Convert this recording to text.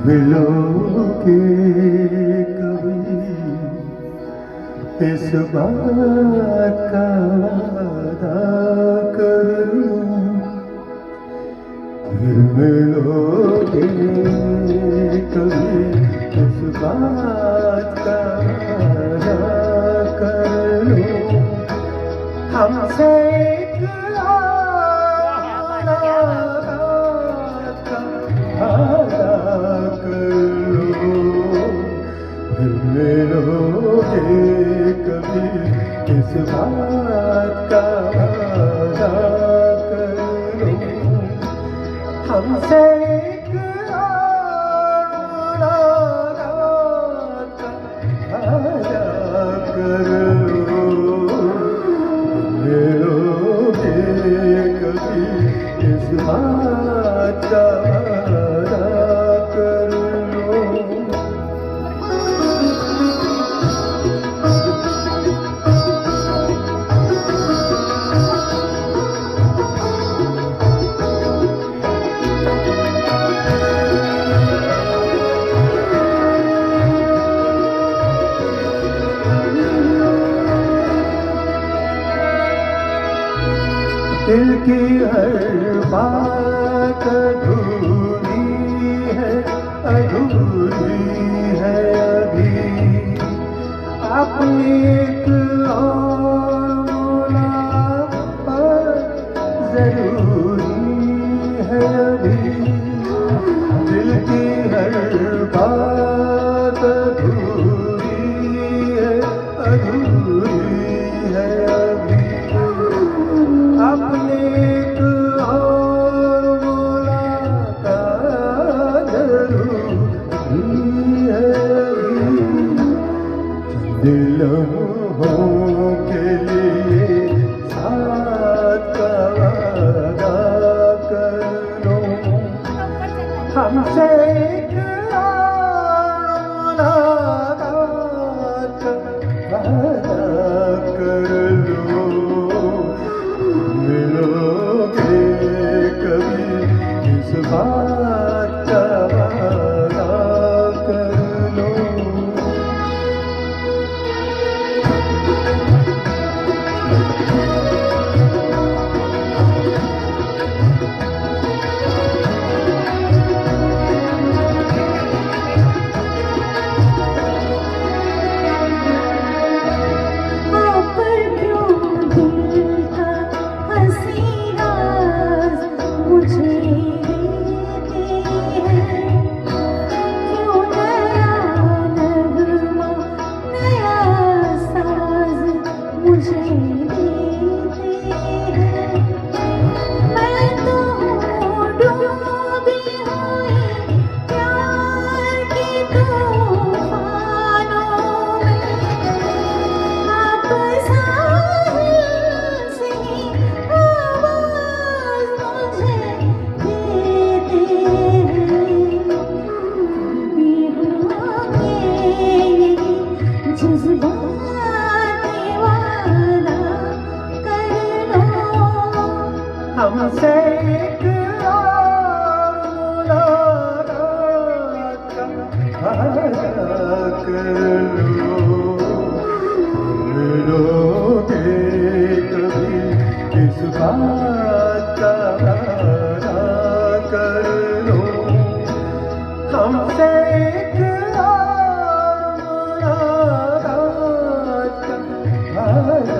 मिलोगे कभी इस बात का वादा कर लूं, फिर मिलोगे कभी इस बात का वादा कर लूं, हमसे मिलोगे कभी इस बात का वादा कर लो, हमसे मुलाकात का वादा कर लो, मिलोगे कभी इस बात का वादा कर लो। दिल की हर बात अधूरी है अभी, अपनी एक और मुलाकात जरूरी है अभी। दिल की हर बात अधूरी है अभी, अपने एक और मुलाकात जरूरी है अभी। दिल लम्हों के लिए साथ का वादा कर लो, हमसे एक और मुलाकात का वादा कर लो, मिलोगे कभी इस बात का वादा कर लो। हमसे एक और मुलाकात का वादा कर लो, मिलोगे कभी इस बात का वादा कर लो, हमसे एक और मुलाकात का वादा